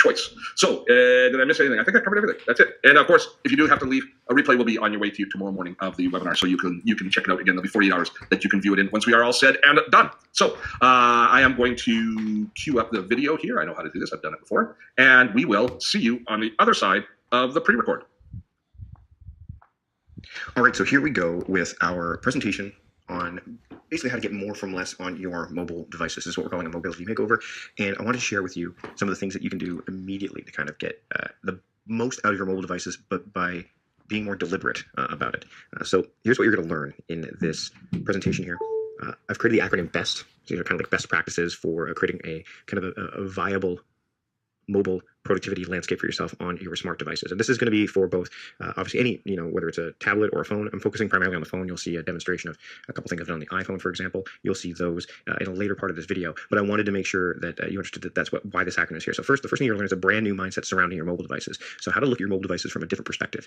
choice. So did I miss anything? I think I covered everything. That's it. And of course, if you do have to leave, a replay will be on your way to you tomorrow morning of the webinar. So you can check it out again. There'll be 48 hours that you can view it in once we are all said and done. So I am going to queue up the video here. I know how to do this. I've done it before. And we will see you on the other side of the pre-record. All right, so here we go with our presentation on basically how to get more from less on your mobile devices. This is what we're calling a mobility makeover. And I want to share with you some of the things that you can do immediately to kind of get the most out of your mobile devices, but by being more deliberate about it. So here's what you're going to learn in this presentation here. I've created the acronym BEST. These are kind of like best practices for creating a kind of a viable mobile productivity landscape for yourself on your smart devices. And this is going to be for both, obviously any, whether it's a tablet or a phone. I'm focusing primarily on the phone. You'll see a demonstration of a couple things I've done on the iPhone, for example. You'll see those in a later part of this video, but I wanted to make sure that you understood that that's why this acronym is here. So first, the first thing you're going to learn is a brand new mindset surrounding your mobile devices. So how to look at your mobile devices from a different perspective.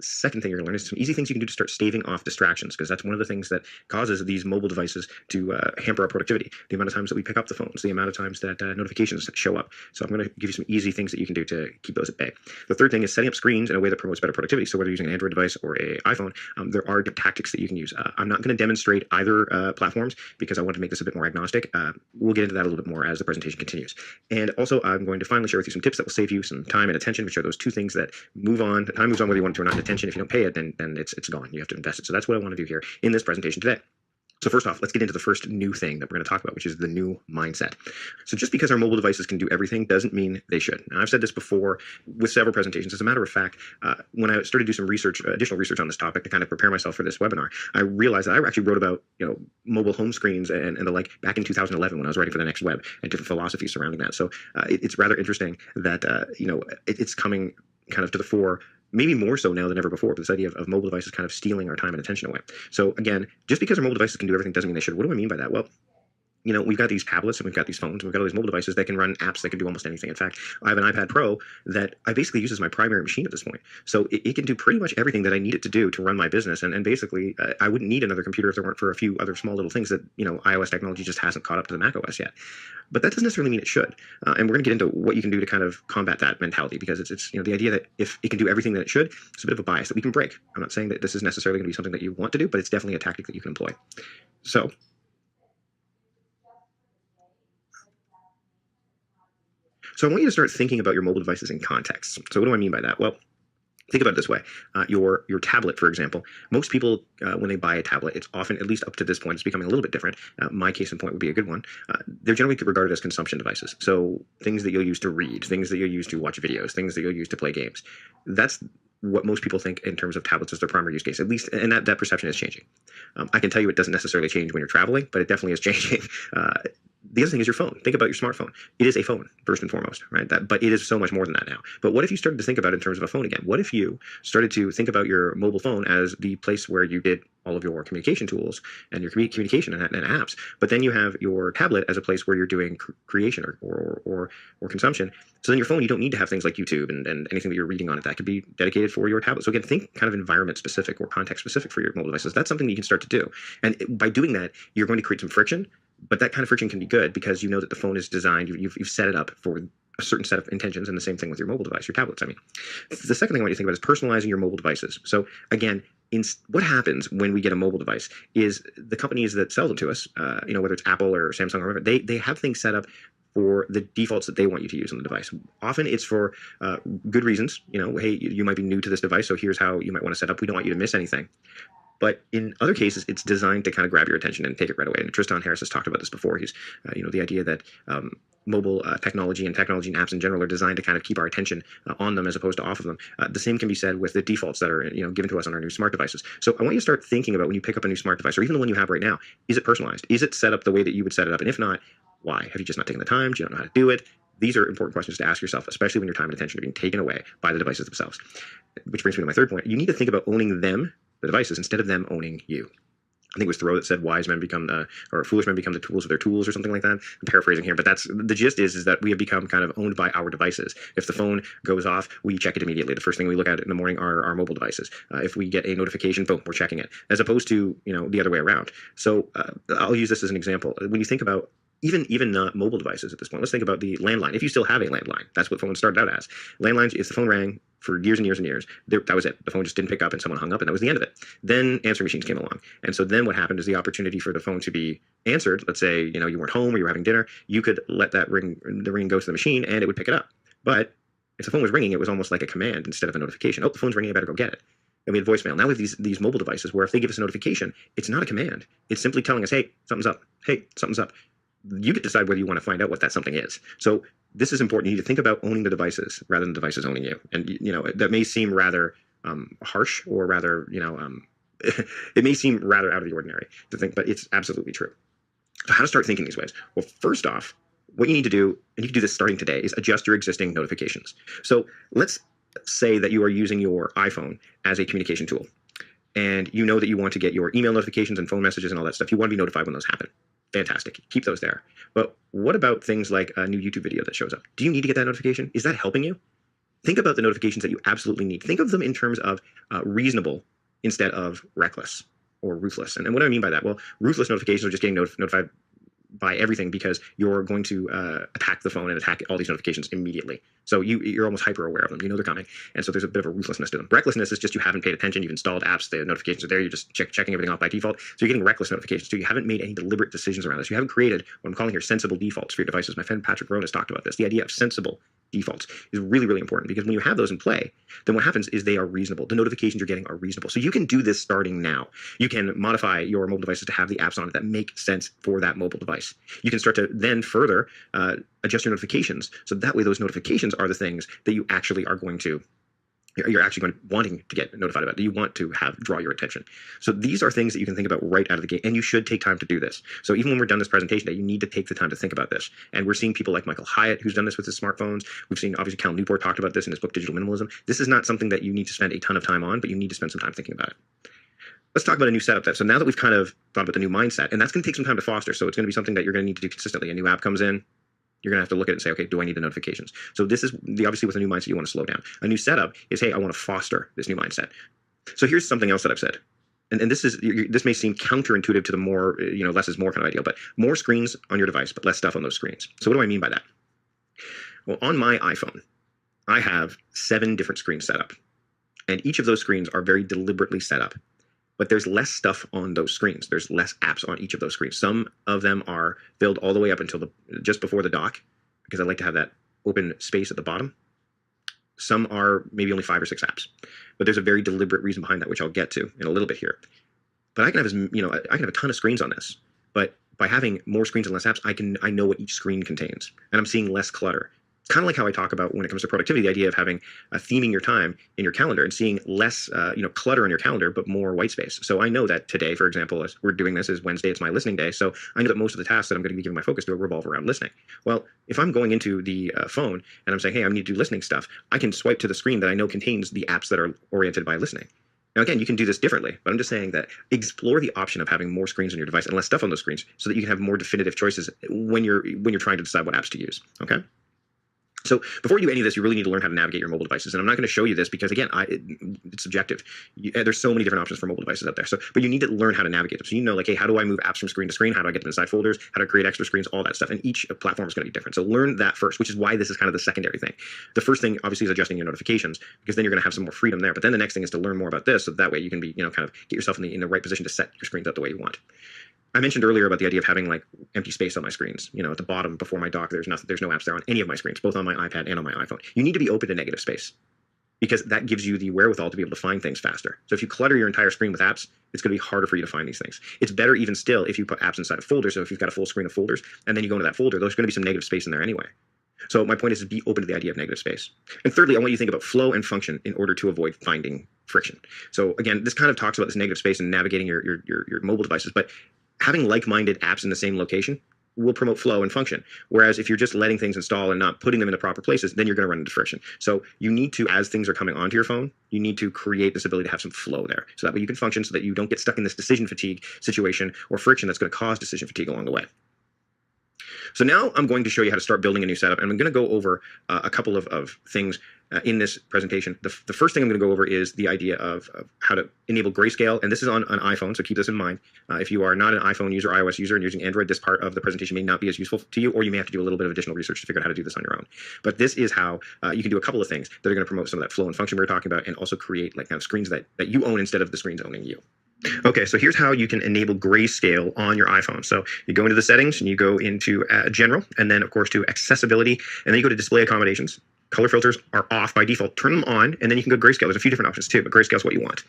Second thing you're going to learn is some easy things you can do to start staving off distractions, because that's one of the things that causes these mobile devices to hamper our productivity. The amount of times that we pick up the phones, the amount of times that notifications show up. So I'm going to give you some easy things that you can do to keep those at bay. The third thing is setting up screens in a way that promotes better productivity. So whether you're using an Android device or an iPhone, there are tactics that you can use. I'm not going to demonstrate either platforms because I want to make this a bit more agnostic. We'll get into that a little bit more as the presentation continues. And also, I'm going to finally share with you some tips that will save you some time and attention, which are those two things that move on. Time moves on whether you want it to or not. And attention, if you don't pay it, then it's gone. You have to invest it. So that's what I want to do here in this presentation today. So first off, let's get into the first new thing that we're going to talk about, which is the new mindset. So just because our mobile devices can do everything doesn't mean they should. Now, I've said this before with several presentations. As a matter of fact, when I started to do some research, additional research on this topic to kind of prepare myself for this webinar, I realized that I actually wrote about mobile home screens and the like back in 2011 when I was writing for the Next Web and different philosophies surrounding that. So it's rather interesting that it's coming kind of to the fore, maybe more so now than ever before, but this idea of mobile devices kind of stealing our time and attention away. So again, just because our mobile devices can do everything doesn't mean they should. What do I mean by that? Well, we've got these tablets and we've got these phones and we've got all these mobile devices that can run apps that can do almost anything. In fact, I have an iPad Pro that I basically use as my primary machine at this point. So it can do pretty much everything that I need it to do to run my business. And basically, I wouldn't need another computer if there weren't for a few other small little things that, iOS technology just hasn't caught up to the macOS yet. But that doesn't necessarily mean it should. And we're going to get into what you can do to kind of combat that mentality, because it's the idea that if it can do everything that it should, it's a bit of a bias that we can break. I'm not saying that this is necessarily going to be something that you want to do, but it's definitely a tactic that you can employ. So I want you to start thinking about your mobile devices in context. So what do I mean by that? Well, think about it this way. Your tablet, for example, most people, when they buy a tablet, it's often, at least up to this point, it's becoming a little bit different. My case in point would be a good one. They're generally regarded as consumption devices. So things that you'll use to read, things that you'll use to watch videos, things that you'll use to play games. That's what most people think in terms of tablets as their primary use case, at least, and that perception is changing. I can tell you it doesn't necessarily change when you're traveling, but it definitely is changing. The other thing is your phone. Think about your smartphone. It is a phone, first and foremost, right? But it is so much more than that now. But what if you started to think about it in terms of a phone again? What if you started to think about your mobile phone as the place where you did all of your communication tools and your communication and apps, but then you have your tablet as a place where you're doing creation or consumption. So then your phone, you don't need to have things like YouTube and anything that you're reading on it. That could be dedicated for your tablet. So again, think kind of environment specific or context specific for your mobile devices. That's something that you can start to do. And by doing that, you're going to create some friction. But that kind of friction can be good because you know that the phone is designed, you've set it up for a certain set of intentions, and the same thing with your mobile device, your tablets, I mean. The second thing I want you to think about is personalizing your mobile devices. So again, what happens when we get a mobile device is the companies that sell them to us, whether it's Apple or Samsung or whatever, they have things set up for the defaults that they want you to use on the device. Often it's for good reasons. Hey, you might be new to this device, so here's how you might want to set up. We don't want you to miss anything. But in other cases, it's designed to kind of grab your attention and take it right away. And Tristan Harris has talked about this before. He's, the idea that mobile technology and apps in general are designed to kind of keep our attention on them as opposed to off of them. The same can be said with the defaults that are given to us on our new smart devices. So I want you to start thinking about when you pick up a new smart device, or even the one you have right now, is it personalized? Is it set up the way that you would set it up? And if not, why? Have you just not taken the time? Do you not know how to do it? These are important questions to ask yourself, especially when your time and attention are being taken away by the devices themselves. Which brings me to my third point. You need to think about owning them, the devices, instead of them owning you. I think it was Thoreau that said wise men become or foolish men become the tools of their tools, or something like that. I'm paraphrasing here, but that's the gist is that we have become kind of owned by our devices. If the phone goes off, we check it immediately. The first thing we look at in the morning are our mobile devices. If we get a notification, boom, we're checking it, as opposed to the other way around. So I'll use this as an example. When you think about even mobile devices at this point. Let's think about the landline. If you still have a landline, that's what phones started out as. Landlines, if the phone rang for years and years and years, that was it. The phone just didn't pick up and someone hung up and that was the end of it. Then answering machines came along. And so then what happened is the opportunity for the phone to be answered. Let's say, you weren't home or you were having dinner. You could let the ring go to the machine and it would pick it up. But if the phone was ringing, it was almost like a command instead of a notification. Oh, the phone's ringing, I better go get it. And we had voicemail. Now we have these mobile devices where if they give us a notification, it's not a command. It's simply telling us, hey, something's up. Hey, something's up. You could decide whether you want to find out what that something is. So this is important. You need to think about owning the devices rather than the devices owning you. And, that may seem rather harsh or rather, it may seem rather out of the ordinary to think, but it's absolutely true. So how to start thinking these ways? Well, first off, what you need to do, and you can do this starting today, is adjust your existing notifications. So let's say that you are using your iPhone as a communication tool. And you know that you want to get your email notifications and phone messages and all that stuff. You want to be notified when those happen. Fantastic. Keep those there. But what about things like a new YouTube video that shows up? Do you need to get that notification? Is that helping you? Think about the notifications that you absolutely need. Think of them in terms of reasonable instead of reckless or ruthless. And what do I mean by that? Well, ruthless notifications are just getting notified by everything because you're going to attack the phone and attack all these notifications immediately. So you're almost hyper aware of them. You know they're coming. And so there's a bit of a ruthlessness to them. Recklessness is just you haven't paid attention. You've installed apps. The notifications are there. You're just checking everything off by default. So you're getting reckless notifications. So you haven't made any deliberate decisions around this. You haven't created what I'm calling here sensible defaults for your devices. My friend Patrick Rohn has talked about this. The idea of sensible defaults is really, really important because when you have those in play, then what happens is they are reasonable. The notifications you're getting are reasonable. So you can do this starting now. You can modify your mobile devices to have the apps on it that make sense for that mobile device. You can start to then further adjust your notifications. So that way those notifications are the things that you actually are going to wanting to get notified about, that you want to have draw your attention. So these are things that you can think about right out of the gate, and you should take time to do this. So even when we're done this presentation today, you need to take the time to think about this. And we're seeing people like Michael Hyatt, who's done this with his smartphones. We've seen, obviously, Cal Newport talked about this in his book, Digital Minimalism. This is not something that you need to spend a ton of time on, but you need to spend some time thinking about it. Let's talk about a new setup then. So now that we've kind of thought about the new mindset, and that's going to take some time to foster. So it's going to be something that you're going to need to do consistently. A new app comes in, you're going to have to look at it and say, okay, do I need the notifications? So this is obviously with a new mindset, you want to slow down. A new setup is, hey, I want to foster this new mindset. So here's something else that I've said. And this may seem counterintuitive to the more, less is more kind of ideal, but more screens on your device, but less stuff on those screens. So what do I mean by that? Well, on my iPhone, I have 7 different screens set up. And each of those screens are very deliberately set up. But there's less stuff on those screens. There's less apps on each of those screens. Some of them are filled all the way up until just before the dock, because I like to have that open space at the bottom. Some are maybe only 5 or 6 apps, but there's a very deliberate reason behind that, which I'll get to in a little bit here. But I can have a ton of screens on this, but by having more screens and less apps, I know what each screen contains, and I'm seeing less clutter. It's kind of like how I talk about when it comes to productivity, the idea of having theming your time in your calendar and seeing less clutter in your calendar, but more white space. So I know that today, for example, as we're doing this is Wednesday, it's my listening day. So I know that most of the tasks that I'm going to be giving my focus to revolve around listening. Well, if I'm going into the phone and I'm saying, hey, I need to do listening stuff, I can swipe to the screen that I know contains the apps that are oriented by listening. Now, again, you can do this differently, but I'm just saying that explore the option of having more screens on your device and less stuff on those screens so that you can have more definitive choices when you're trying to decide what apps to use, okay? So before you do any of this, you really need to learn how to navigate your mobile devices. And I'm not going to show you this because, again, it's subjective. There's so many different options for mobile devices out there. But you need to learn how to navigate them. So like, hey, how do I move apps from screen to screen? How do I get them inside folders? How to create extra screens? All that stuff. And each platform is going to be different. So learn that first, which is why this is kind of the secondary thing. The first thing, obviously, is adjusting your notifications because then you're going to have some more freedom there. But then the next thing is to learn more about this so that way you can be, kind of get yourself in the right position to set your screens up the way you want. I mentioned earlier about the idea of having like empty space on my screens. At the bottom before my dock, there's no apps there on any of my screens, both on my iPad and on my iPhone. You need to be open to negative space because that gives you the wherewithal to be able to find things faster. So if you clutter your entire screen with apps, it's going to be harder for you to find these things. It's better even still if you put apps inside a folder. So if you've got a full screen of folders and then you go into that folder, there's going to be some negative space in there anyway. So my point is to be open to the idea of negative space. And thirdly, I want you to think about flow and function in order to avoid finding friction. So again, this kind of talks about this negative space and navigating your mobile devices, but having like-minded apps in the same location will promote flow and function. Whereas if you're just letting things install and not putting them in the proper places, then you're going to run into friction. So you need to, as things are coming onto your phone, you need to create this ability to have some flow there. So that way you can function so that you don't get stuck in this decision fatigue situation or friction that's going to cause decision fatigue along the way. So now I'm going to show you how to start building a new setup, and I'm going to go over a couple of things in this presentation. The first thing I'm going to go over is the idea of how to enable grayscale, and this is on an iPhone, so keep this in mind. If you are not an iPhone user, iOS user, and using Android, this part of the presentation may not be as useful to you, or you may have to do a little bit of additional research to figure out how to do this on your own. But this is how you can do a couple of things that are going to promote some of that flow and function we were talking about, and also create like kind of screens that you own instead of the screens owning you. Okay, so here's how you can enable grayscale on your iPhone. So you go into the settings and you go into general, and then of course to accessibility, and then you go to display accommodations. Color filters are off by default. Turn them on, and then you can go grayscale. There's a few different options too, but grayscale is what you want.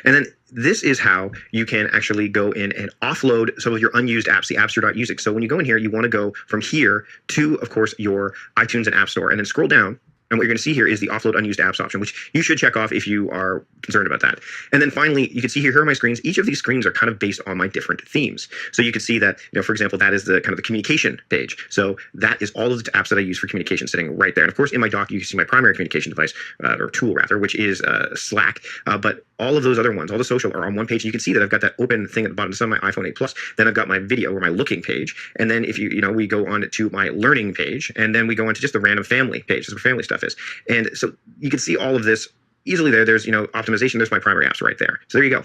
And then this is how you can actually go in and offload some of your unused apps, the apps you're not using. So when you go in here, you want to go from here to, of course, your iTunes and App Store, and then scroll down. And what you're going to see here is the offload unused apps option, which you should check off if you are concerned about that. And then finally, you can see here are my screens. Each of these screens are kind of based on my different themes. So you can see that, for example, that is the kind of the communication page. So that is all of the apps that I use for communication sitting right there. And of course, in my dock, you can see my primary communication device, or tool rather, which is Slack. But all of those other ones, all the social, are on one page. And you can see that I've got that open thing at the bottom of my iPhone 8 Plus. Then I've got my video or my looking page. And then if we go on to my learning page, and then we go on to just the random family page. That's where family stuff is. And so you can see all of this easily there. There's, optimization. There's my primary apps right there. So there you go.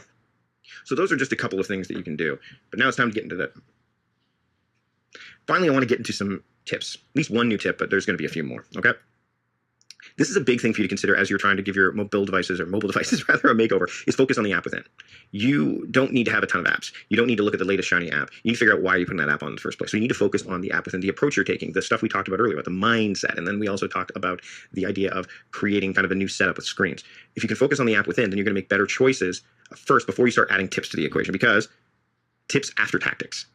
So those are just a couple of things that you can do. But now it's time to get into that. Finally, I want to get into some tips. At least one new tip, but there's going to be a few more. Okay. This is a big thing for you to consider as you're trying to give your mobile devices rather, a makeover, is focus on the app within. You don't need to have a ton of apps. You don't need to look at the latest shiny app. You need to figure out why you're putting that app on in the first place. So you need to focus on the app within, the approach you're taking, the stuff we talked about earlier, about the mindset. And then we also talked about the idea of creating kind of a new setup with screens. If you can focus on the app within, then you're going to make better choices first before you start adding tips to the equation, because tips after tactics.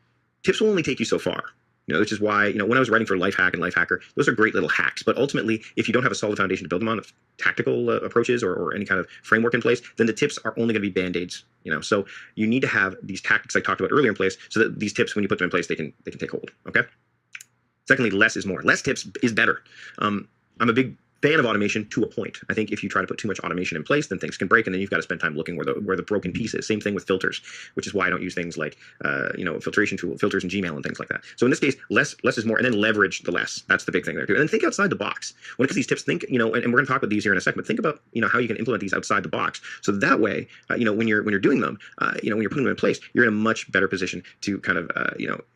Tips will only take you so far. Which is why, when I was writing for Lifehack and Lifehacker, those are great little hacks. But ultimately, if you don't have a solid foundation to build them on, of tactical approaches or any kind of framework in place, then the tips are only going to be band-aids. So you need to have these tactics I talked about earlier in place, so that these tips, when you put them in place, they can take hold. Okay. Secondly, less is more. Less tips is better. I'm a big fan of automation to a point. I think if you try to put too much automation in place, then things can break, and then you've got to spend time looking where the broken piece is. Same thing with filters, which is why I don't use things like filtration tool filters in Gmail and things like that. So in this case, less is more, and then leverage the less. That's the big thing there too. And then think outside the box. When it comes to these tips, think and we're going to talk about these here in a second. But think about how you can implement these outside the box. So that way, when you're doing them, when you're putting them in place, you're in a much better position to kind of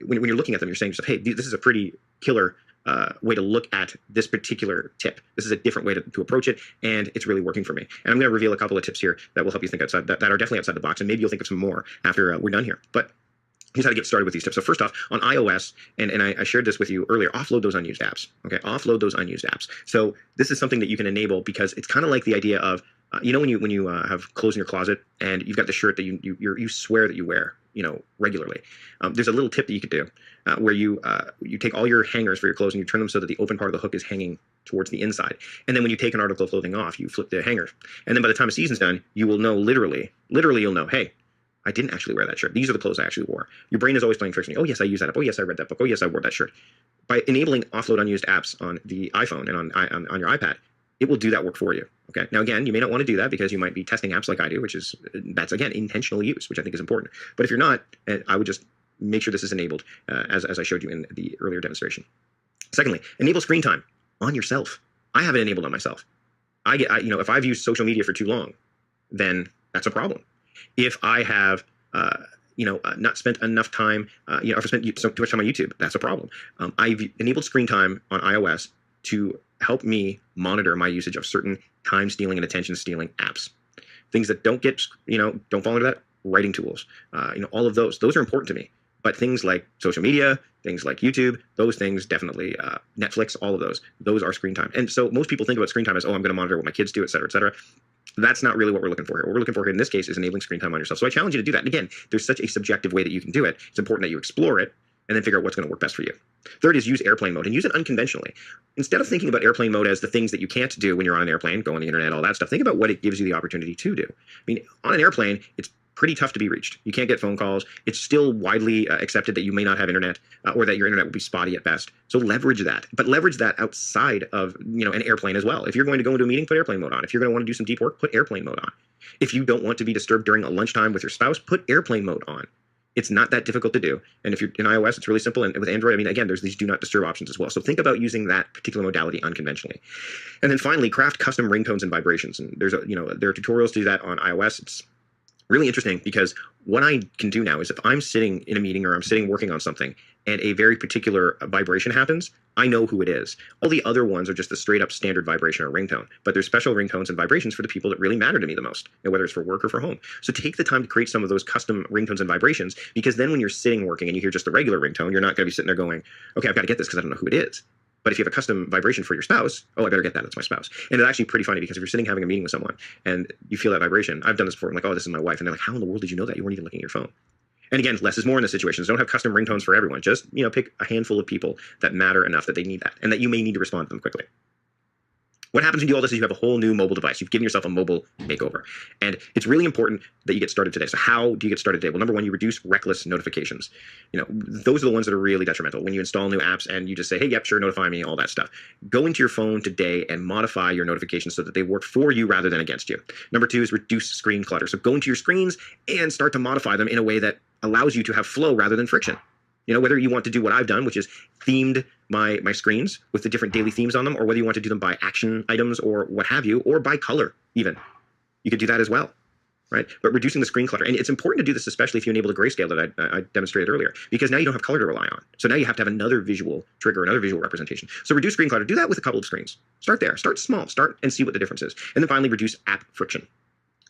when you're looking at them, you're saying to yourself, hey, this is a pretty killer way to look at this particular tip. This is a different way to approach it, and it's really working for me. And I'm going to reveal a couple of tips here that will help you think outside, that are definitely outside the box, and maybe you'll think of some more after we're done here. But here's how to get started with these tips. So first off, on iOS, and I shared this with you earlier, offload those unused apps. Okay, offload those unused apps. So this is something that you can enable, because it's kind of like the idea of, when you have clothes in your closet and you've got the shirt that you swear that you wear, regularly. There's a little tip that you could do where you take all your hangers for your clothes and you turn them so that the open part of the hook is hanging towards the inside. And then when you take an article of clothing off, you flip the hanger. And then by the time a season's done, you will know literally you'll know, hey, I didn't actually wear that shirt. These are the clothes I actually wore. Your brain is always playing tricks on you. Oh, yes, I used that app. Oh, yes, I read that book. Oh, yes, I wore that shirt. By enabling offload unused apps on the iPhone and on your iPad, it will do that work for you. Okay. Now, again, you may not want to do that because you might be testing apps like I do, that's again intentional use, which I think is important. But if you're not, I would just make sure this is enabled as I showed you in the earlier demonstration. Secondly, enable screen time on yourself. I have it enabled on myself. If I've used social media for too long, then that's a problem. If I have not spent enough time, if I spent too much time on YouTube, that's a problem. I've enabled screen time on iOS to help me monitor my usage of certain time stealing and attention stealing apps. Things that don't fall into that, writing tools, all of those are important to me. But things like social media, things like YouTube, those things definitely, Netflix, all of those are screen time. And so most people think about screen time as, oh, I'm going to monitor what my kids do, et cetera, et cetera. That's not really what we're looking for here. What we're looking for here in this case is enabling screen time on yourself. So I challenge you to do that. And again, there's such a subjective way that you can do it. It's important that you explore it and then figure out what's going to work best for you. Third is use airplane mode, and use it unconventionally. Instead of thinking about airplane mode as the things that you can't do when you're on an airplane, go on the internet, all that stuff, think about what it gives you the opportunity to do. I mean, on an airplane, it's pretty tough to be reached. You can't get phone calls. It's still widely accepted that you may not have internet or that your internet will be spotty at best. So leverage that, but leverage that outside of an airplane as well. If you're going to go into a meeting, put airplane mode on. If you're going to want to do some deep work, put airplane mode on. If you don't want to be disturbed during a lunchtime with your spouse, put airplane mode on. It's not that difficult to do. And if you're in iOS, it's really simple. And with Android, I mean, again, there's these do not disturb options as well. So think about using that particular modality unconventionally. And then finally, craft custom ringtones and vibrations. And there are tutorials to do that on iOS. It's really interesting because what I can do now is if I'm sitting in a meeting or I'm sitting working on something and a very particular vibration happens, I know who it is. All the other ones are just the straight up standard vibration or ringtone, but there's special ringtones and vibrations for the people that really matter to me the most, whether it's for work or for home. So take the time to create some of those custom ringtones and vibrations, because then when you're sitting working and you hear just the regular ringtone, you're not going to be sitting there going, okay, I've got to get this because I don't know who it is. But if you have a custom vibration for your spouse, oh, I better get that. It's my spouse. And it's actually pretty funny because if you're sitting having a meeting with someone and you feel that vibration, I've done this before. I'm like, oh, this is my wife. And they're like, how in the world did you know that? You weren't even looking at your phone. And again, less is more in this situation. Don't have custom ringtones for everyone. Just, pick a handful of people that matter enough that they need that and that you may need to respond to them quickly. What happens when you do all this is you have a whole new mobile device. You've given yourself a mobile makeover. And it's really important that you get started today. So how do you get started today? Well, number one, you reduce reckless notifications. Those are the ones that are really detrimental. When you install new apps and you just say, hey, yep, sure, notify me, all that stuff. Go into your phone today and modify your notifications so that they work for you rather than against you. Number two is reduce screen clutter. So go into your screens and start to modify them in a way that allows you to have flow rather than friction. Whether you want to do what I've done, which is themed my screens with the different daily themes on them, or whether you want to do them by action items or what have you, or by color even. You could do that as well, right? But reducing the screen clutter. And it's important to do this, especially if you enable the grayscale that I demonstrated earlier, because now you don't have color to rely on. So now you have to have another visual trigger, another visual representation. So reduce screen clutter. Do that with a couple of screens. Start there. Start small. Start and see what the difference is. And then finally, reduce app friction.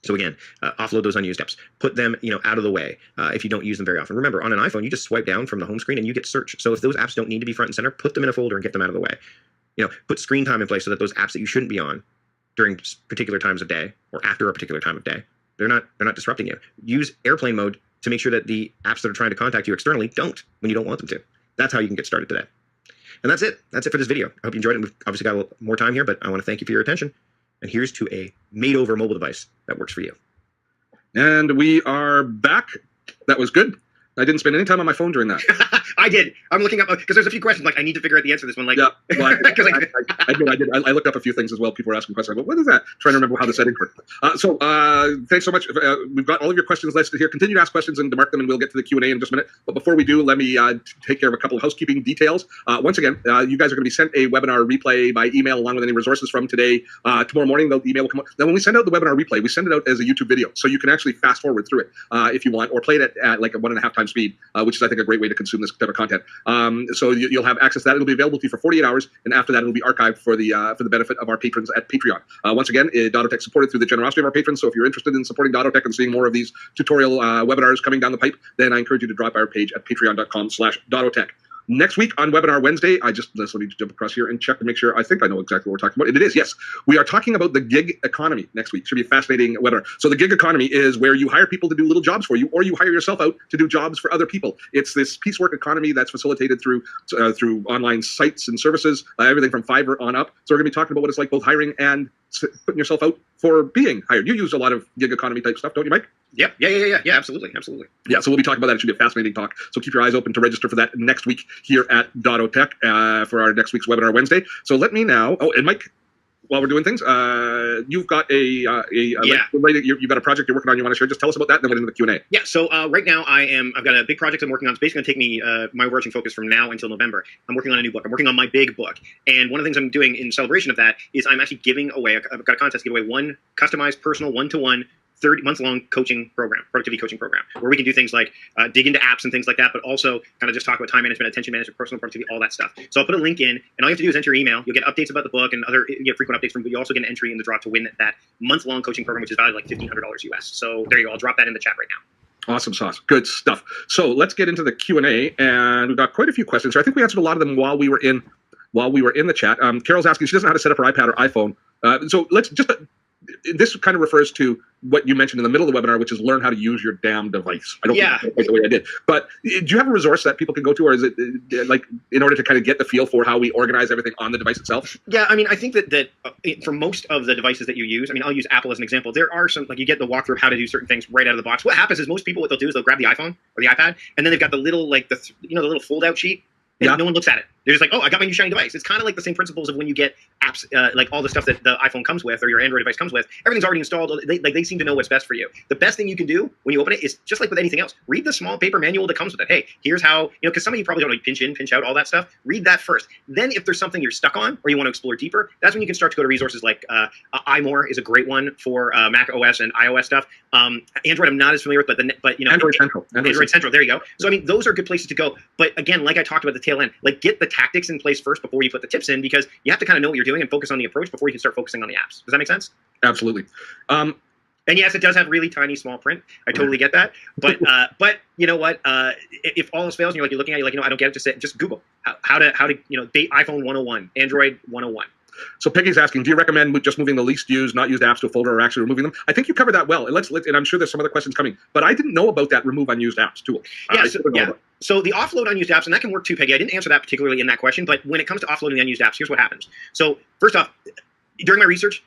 So again, offload those unused apps. Put them, out of the way if you don't use them very often. Remember, on an iPhone, you just swipe down from the home screen and you get search. So if those apps don't need to be front and center, put them in a folder and get them out of the way. Put screen time in place so that those apps that you shouldn't be on during particular times of day or after a particular time of day, they're not disrupting you. Use airplane mode to make sure that the apps that are trying to contact you externally don't when you don't want them to. That's how you can get started today. And that's it. That's it for this video. I hope you enjoyed it. We've obviously got a little more time here, but I want to thank you for your attention. And here's to a made-over mobile device that works for you. And we are back. That was good. I didn't spend any time on my phone during that. I did. I'm looking up because there's a few questions like I need to figure out the answer to this one. Like, yeah, well, I did. I looked up a few things as well. People were asking questions. I go, what is that? Trying to remember how the settings work. So thanks so much. We've got all of your questions listed here. Continue to ask questions and to mark them, and we'll get to the Q&A in just a minute. But before we do, let me take care of a couple of housekeeping details. Once again, you guys are going to be sent a webinar replay by email along with any resources from today. Tomorrow morning, the email will come out. Then when we send out the webinar replay, we send it out as a YouTube video, so you can actually fast forward through it if you want, or play it at like a 1.5 times speed, which is, I think, a great way to consume this type of content. So you'll have access to that. It'll be available to you for 48 hours, and after that, it'll be archived for the benefit of our patrons at Patreon. Once again, Dottotech supported through the generosity of our patrons. So if you're interested in supporting Dottotech and seeing more of these tutorial webinars coming down the pipe, then I encourage you to drop by our page at patreon.com/Dottotech. Next week on Webinar Wednesday, let me jump across here and check to make sure. I think I know exactly what we're talking about. And it is, yes. We are talking about the gig economy next week. Should be a fascinating webinar. So the gig economy is where you hire people to do little jobs for you, or you hire yourself out to do jobs for other people. It's this piecework economy that's facilitated through online sites and services, everything from Fiverr on up. So we're going to be talking about what it's like both hiring and putting yourself out for being hired. You use a lot of gig economy type stuff, don't you, Mike? Yep. Yeah, absolutely. Yeah, so we'll be talking about that. It should be a fascinating talk. So keep your eyes open to register for that next week here at Dottotech for our next week's Webinar Wednesday. So let me now, and Mike, while we're doing things, you've got you've got a project you're working on you want to share. Just tell us about that, and then we'll get into the Q&A. Yeah, so right now I've got a big project I'm working on. It's basically going to take me my overarching focus from now until November. I'm working on a new book. I'm working on my big book. And one of the things I'm doing in celebration of that is I'm actually giving away, I've got a contest to give away one customized personal one-to-one 30-month-long coaching program, productivity coaching program, where we can do things like dig into apps and things like that, but also kind of just talk about time management, attention management, personal productivity, all that stuff. So I'll put a link in, and all you have to do is enter your email. You'll get updates about the book and other frequent updates but you also get an entry in the draw to win that month-long coaching program, which is valued like $1,500 US. So there you go. I'll drop that in the chat right now. Awesome sauce. Good stuff. So let's get into the Q&A, and we've got quite a few questions. So I think we answered a lot of them while we were in the chat. Carol's asking, she doesn't know how to set up her iPad or iPhone. So let's just... this kind of refers to what you mentioned in the middle of the webinar, which is learn how to use your damn device. I don't think that's quite the way I did. But do you have a resource that people can go to, or is it like in order to kind of get the feel for how we organize everything on the device itself? Yeah, I mean, I think that for most of the devices that you use, I mean, I'll use Apple as an example. There are some, like you get the walkthrough of how to do certain things right out of the box. What happens is most people, what they'll do is they'll grab the iPhone or the iPad, and then they've got the little, like the little fold out sheet, and no one looks at it. They're just like, oh, I got my new shiny device. It's kind of like the same principles of when you get apps, like all the stuff that the iPhone comes with or your Android device comes with. Everything's already installed. They seem to know what's best for you. The best thing you can do when you open it is just like with anything else. Read the small paper manual that comes with it. Hey, here's how, because some of you probably don't know, pinch in, pinch out, all that stuff. Read that first. Then if there's something you're stuck on or you want to explore deeper, that's when you can start to go to resources like iMore is a great one for Mac OS and iOS stuff. Android I'm not as familiar with, but Android Central. Android Central. There you go. So I mean, those are good places to go. But again, like I talked about the tail end, like get the tactics in place first before you put the tips in, because you have to kind of know what you're doing and focus on the approach before you can start focusing on the apps. Does that make sense? Absolutely. And yes, it does have really tiny small print. I totally get that. But you know what? If all else fails and you're looking at it, I don't get it, just Google how to date iPhone 101, Android 101. So Peggy's asking, do you recommend just moving the least used, not used apps to a folder, or actually removing them? I think you covered that well. And I'm sure there's some other questions coming, but I didn't know about that remove unused apps tool. So the offload unused apps, and that can work too, Peggy. I didn't answer that particularly in that question, but when it comes to offloading unused apps, here's what happens. So first off, during my research,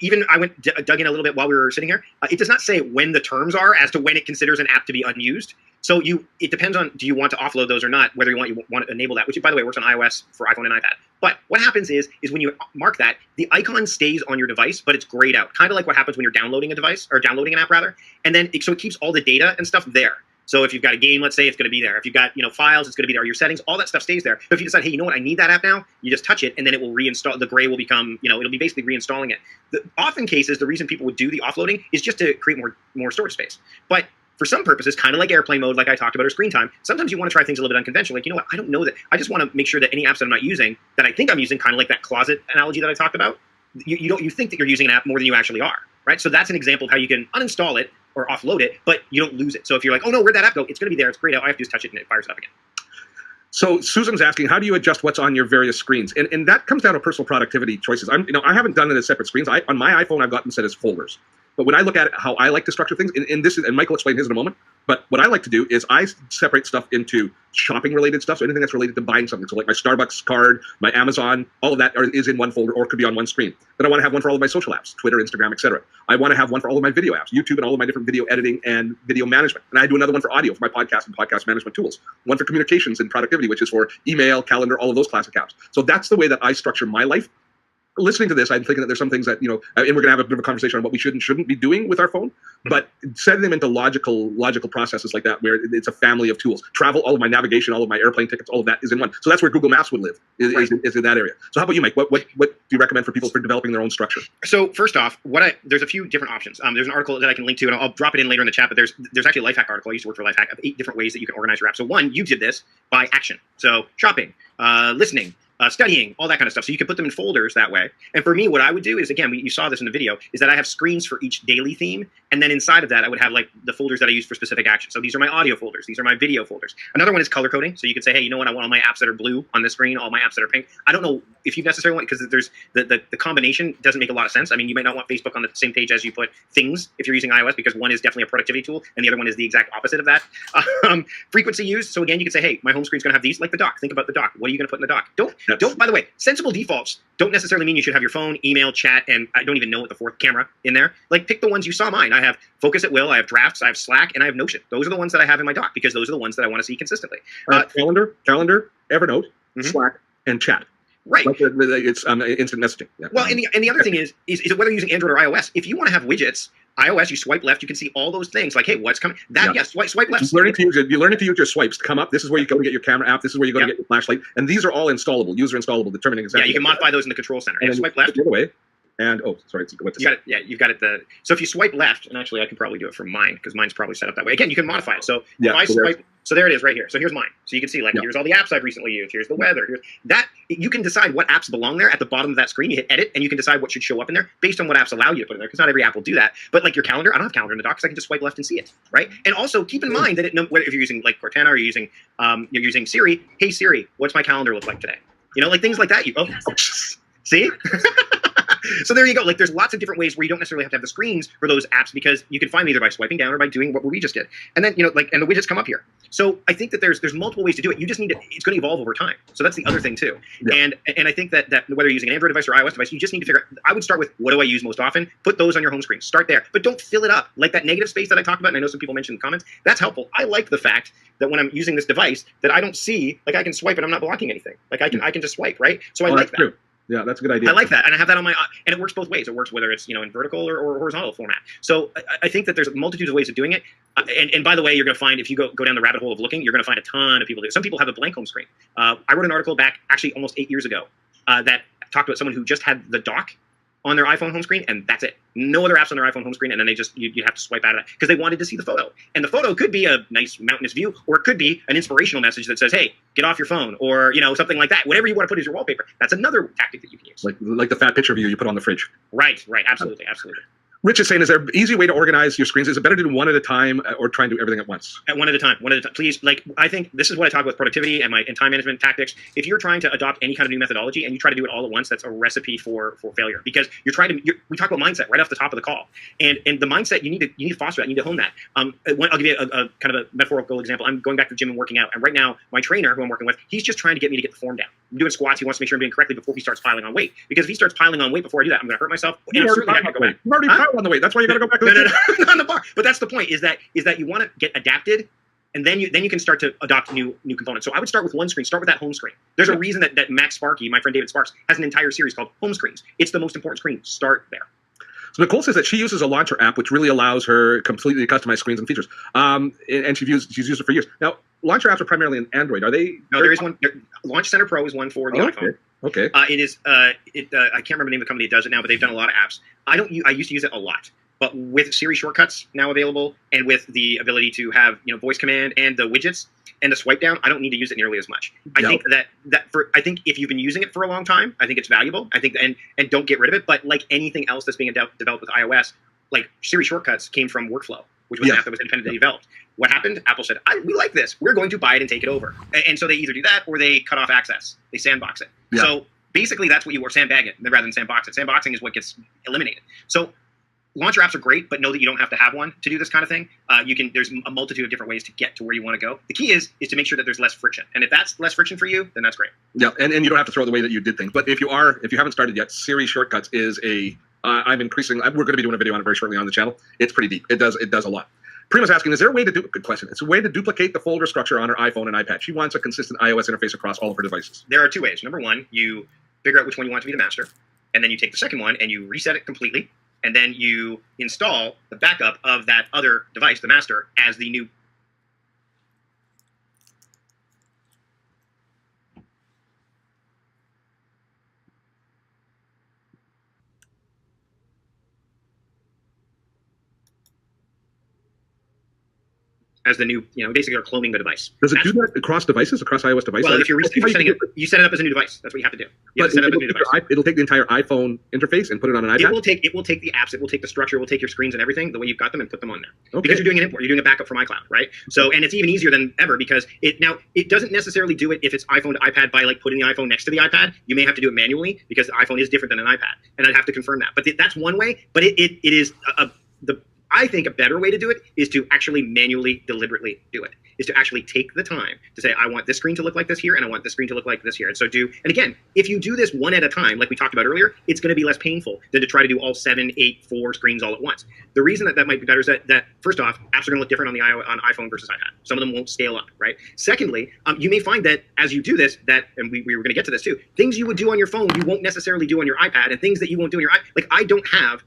even I dug in a little bit while we were sitting here. It does not say when the terms are as to when it considers an app to be unused. So it depends on, do you want to offload those or not, whether you want to enable that, which by the way works on iOS for iPhone and iPad. But what happens is when you mark that, the icon stays on your device, but it's grayed out, kind of like what happens when you're downloading a device, or downloading an app rather. And then so it keeps all the data and stuff there. So if you've got a game, let's say, it's going to be there. If you've got files, it's going to be there. Your settings, all that stuff stays there. But if you decide, hey, you know what, I need that app now, you just touch it, and then it will reinstall. The gray will become, it'll be basically reinstalling it. Often cases, the reason people would do the offloading is just to create more storage space. But for some purposes, kind of like airplane mode, like I talked about, or screen time, sometimes you want to try things a little bit unconventional. Like, you know what, I don't know that. I just want to make sure that any apps that I'm not using, that I think I'm using, kind of like that closet analogy that I talked about, you think that you're using an app more than you actually are, right? So that's an example of how you can uninstall it or offload it, but you don't lose it. So if you're like, oh no, where'd that app go? It's going to be there. It's grayed out. All I have to do is touch it and it fires it up again. So Susan's asking, how do you adjust what's on your various screens? And that comes down to personal productivity choices. I haven't done it as separate screens. On my iPhone, I've got them set as folders. But when I look at how I like to structure things, and Michael will explain his in a moment, but what I like to do is I separate stuff into shopping-related stuff, so anything that's related to buying something. So like my Starbucks card, my Amazon, all of that is in one folder or could be on one screen. Then I want to have one for all of my social apps, Twitter, Instagram, etc. I want to have one for all of my video apps, YouTube and all of my different video editing and video management. And I do another one for audio for my podcast and podcast management tools. One for communications and productivity, which is for email, calendar, all of those classic apps. So that's the way that I structure my life. Listening to this, I'm thinking that there's some things that, and we're going to have a bit of a conversation on what we should and shouldn't be doing with our phone, but setting them into logical processes like that, where it's a family of tools. Travel, all of my navigation, all of my airplane tickets, all of that is in one. So that's where Google Maps would live, is in that area. So how about you, Mike? What do you recommend for people for developing their own structure? So first off, there's a few different options. There's an article that I can link to, and I'll drop it in later in the chat, but there's actually a life hack article. I used to work for Life Hack of 8 different ways that you can organize your app. So one, you did this by action. So shopping, listening, studying, all that kind of stuff. So you can put them in folders that way. And for me, what I would do is, again, you saw this in the video, is that I have screens for each daily theme. And then inside of that, I would have like the folders that I use for specific actions. So these are my audio folders. These are my video folders. Another one is color coding. So you can say, hey, you know what? I want all my apps that are blue on this screen, all my apps that are pink. I don't know if you necessarily want, because there's the combination doesn't make a lot of sense. I mean, you might not want Facebook on the same page as you put things if you're using iOS, because one is definitely a productivity tool and the other one is the exact opposite of that. Frequency used. So again, you can say, hey, my home screen's going to have these, like the dock. Think about the dock. What are you going to put in the dock? Don't, by the way, sensible defaults don't necessarily mean you should have your phone, email, chat, and I don't even know what the 4th camera in there. Like, pick the ones you saw mine. I have Focus at Will, I have Drafts, I have Slack, and I have Notion. Those are the ones that I have in my dock because those are the ones that I want to see consistently. Calendar, Evernote, Slack, and chat. Right. Like it's instant messaging. Yeah. Well, and the other thing is it whether you're using Android or iOS, if you want to have widgets, iOS, you swipe left, you can see all those things. Like, hey, what's coming? Swipe left. You're learning to use your swipes to come up. This is where you go to get your camera app. This is where you go to get your flashlight. And these are all installable, user installable, determining exactly. Yeah, you can modify those in the control center. And swipe left. The other way. And sorry, what's you got it? Yeah, you've got it. So if you swipe left, and actually I can probably do it from mine because mine's probably set up that way. Again, you can modify it. So if I swipe, so there it is right here. So here's mine. So you can see here's all the apps I've recently used. Here's the weather. Here's that. You can decide what apps belong there at the bottom of that screen. You hit edit, and you can decide what should show up in there based on what apps allow you to put in there. Because not every app will do that. But like your calendar, I don't have calendar in the dock because I can just swipe left and see it, right? And also keep in mind that if you're using like Cortana or you're using Siri, hey Siri, what's my calendar look like today? Like things like that. See? So there you go. Like there's lots of different ways where you don't necessarily have to have the screens for those apps because you can find them either by swiping down or by doing what we just did. And then, like, and the widgets come up here. So I think that there's multiple ways to do it. You just need to, it's going to evolve over time. So that's the other thing too. Yeah. And I think that whether you're using an Android device or iOS device, you just need to figure out, I would start with what do I use most often? Put those on your home screen. Start there. But don't fill it up. Like that negative space that I talked about, and I know some people mentioned in the comments, that's helpful. I like the fact that when I'm using this device that I don't see, like I can swipe and I'm not blocking anything. Like I can just swipe, right? So I like that. True. Yeah, that's a good idea. I like that, and I have that on my, and it works both ways. It works whether it's in vertical or horizontal format. So I think that there's multitudes of ways of doing it. And by the way, you're going to find if you go down the rabbit hole of looking, you're going to find a ton of people do it. Some people have a blank home screen. I wrote an article back actually almost 8 years ago that talked about someone who just had the dock on their iPhone home screen, and that's it. No other apps on their iPhone home screen, and then they just you have to swipe out of that because they wanted to see the photo. And the photo could be a nice mountainous view, or it could be an inspirational message that says, "Hey, get off your phone," or something like that. Whatever you want to put as your wallpaper. That's another tactic that you can use. Like the fat picture view you put on the fridge. Right. Absolutely. Rich is saying, is there an easy way to organize your screens? Is it better to do one at a time or try and do everything at once? At one at a time. Please, I think this is what I talk about productivity and time management tactics. If you're trying to adopt any kind of new methodology and you try to do it all at once, that's a recipe for failure because we talk about mindset right off the top of the call. And the mindset, you need to foster that. You need to hone that. I'll give you a kind of a metaphorical example. I'm going back to the gym and working out. And right now, my trainer who I'm working with, he's just trying to get me to get the form down. I'm doing squats. He wants to make sure I'm doing correctly before he starts piling on weight. Because if he starts piling on weight before I do that, I'm going to hurt myself. You already piled on the weight. That's why you got to go back to the gym. No, not on the bar. But that's the point. Is that you want to get adapted, and then you can start to adopt new components. So I would start with one screen. Start with that home screen. There's a reason that Max Sparky, my friend David Sparks, has an entire series called Home Screens. It's the most important screen. Start there. So Nicole says that she uses a launcher app, which really allows her completely customized screens and features. And she's used it for years. Now, launcher apps are primarily in Android. Are they? No, there is one. Launch Center Pro is one for the iPhone. Okay. It is. I can't remember the name of the company that does it now, but they've done a lot of apps. I used to use it a lot. But with Siri shortcuts now available, and with the ability to have voice command and the widgets and the swipe down, I don't need to use it nearly as much. I think I think if you've been using it for a long time, I think it's valuable. I think and don't get rid of it. But like anything else that's being developed with iOS, like Siri shortcuts came from Workflow, which was an app that was independently developed. What happened? Apple said, we like this. We're going to buy it and take it over. And so they either do that or they cut off access. They sandbox it. Yeah. So basically, that's what you sandbag it rather than sandbox it. Sandboxing is what gets eliminated. So launcher apps are great, but know that you don't have to have one to do this kind of thing. There's a multitude of different ways to get to where you want to go. The key is to make sure that there's less friction. And if that's less friction for you, then that's great. Yeah, and you don't have to throw the way that you did things. But if you haven't started yet, Siri shortcuts is we're going to be doing a video on it very shortly on the channel. It's pretty deep. It does a lot. Prima's asking, is there a way to good question. It's a way to duplicate the folder structure on her iPhone and iPad. She wants a consistent iOS interface across all of her devices. There are two ways. Number one, you figure out which one you want to be the master, and then you take the second one and you reset it completely. And then you install the backup of that other device, the master, as the new. Basically you're cloning the device. Does it do that across devices, across iOS devices? Well, if you're setting it, you set it up as a new device. That's what you have to do. It'll take the entire iPhone interface and put it on an iPad? It will take the apps, it will take the structure, it will take your screens and everything, the way you've got them, and put them on there. Okay. Because you're doing an import, you're doing a backup from iCloud, right? So, and it's even easier than ever because it doesn't necessarily do it if it's iPhone to iPad by putting the iPhone next to the iPad. You may have to do it manually because the iPhone is different than an iPad. And I'd have to confirm that. But that's one way, but it is I think a better way to do it is to actually manually, deliberately do it. Is to actually take the time to say, I want this screen to look like this here, and I want this screen to look like this here. And again, if you do this one at a time, like we talked about earlier, it's going to be less painful than to try to do all 7, 8, 4 screens all at once. The reason that might be better is that first off, apps are going to look different on iPhone versus iPad. Some of them won't scale up, right? Secondly, you may find that as you do this, and we were going to get to this too, things you would do on your phone, you won't necessarily do on your iPad, and things that you won't do on your iPad. Like I don't have,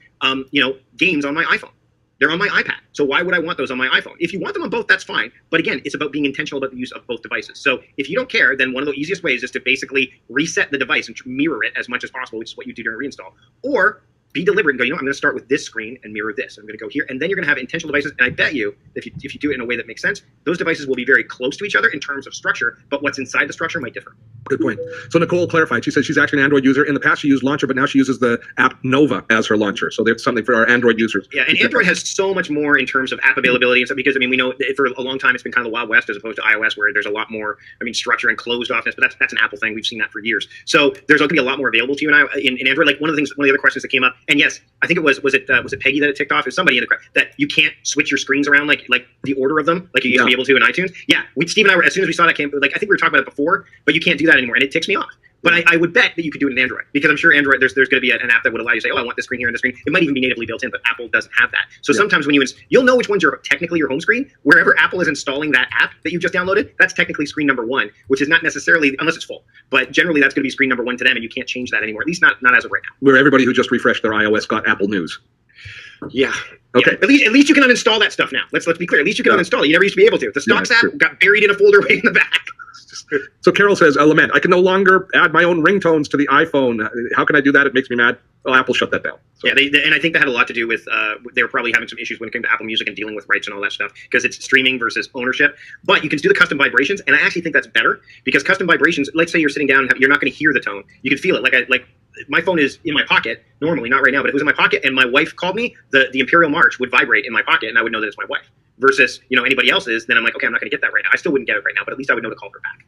games on my iPhone. They're on my iPad. So why would I want those on my iPhone? If you want them on both, that's fine. But again, it's about being intentional about the use of both devices. So if you don't care, then one of the easiest ways is to basically reset the device and mirror it as much as possible, which is what you do during reinstall. Or be deliberate and go, you know, I'm going to start with this screen and mirror this. I'm going to go here, and then you're going to have intentional devices. And I bet you, if you do it in a way that makes sense, those devices will be very close to each other in terms of structure, but what's inside the structure might differ. Good point. So Nicole clarified. She said she's actually an Android user. In the past, she used Launcher, but now she uses the app Nova as her launcher. So there's something for our Android users. Yeah, and Android has so much more in terms of app availability and stuff, because, I mean, we know for a long time it's been kind of the Wild West as opposed to iOS, where there's a lot more, I mean, structure and closed offness, but that's an Apple thing. We've seen that for years. So there's going to be a lot more available to you in Android. Like one of the other questions that came up, and yes, I think it was it Peggy that it ticked off? It was somebody in the crowd that you can't switch your screens around like the order of them, like you used to be able to in iTunes. Yeah, Steve and I were, as soon as we saw that came, like I think we were talking about it before, but you can't do that anymore, and it ticks me off. But I would bet that you could do it in Android, because I'm sure Android, there's going to be an app that would allow you to say, oh, I want this screen here and this screen. It might even be natively built in, but Apple doesn't have that. So sometimes when you'll know which ones are technically your home screen. Wherever Apple is installing that app that you just downloaded, that's technically screen number 1, which is not necessarily, unless it's full. But generally that's going to be screen number 1 to them, and you can't change that anymore, at least not as of right now. Where everybody who just refreshed their iOS got Apple News. Yeah. Okay. Yeah. At least you can uninstall that stuff now. Let's be clear. At least you can uninstall it. You never used to be able to. The Stocks app got buried in a folder way in the back. So Carol says, lament, I can no longer add my own ringtones to the iPhone. How can I do that? It makes me mad. Well, Apple shut that down. So. Yeah, and I think that had a lot to do with they were probably having some issues when it came to Apple Music and dealing with rights and all that stuff, because it's streaming versus ownership. But you can do the custom vibrations, and I actually think that's better, because custom vibrations, let's say you're sitting down, you're not going to hear the tone. You can feel it. Like my phone is in my pocket normally, not right now, but if it was in my pocket and my wife called me, the Imperial March would vibrate in my pocket, and I would know that it's my wife. Versus anybody else's, then I'm like, okay, I'm not going to get that right now. I still wouldn't get it right now, but at least I would know to call her back.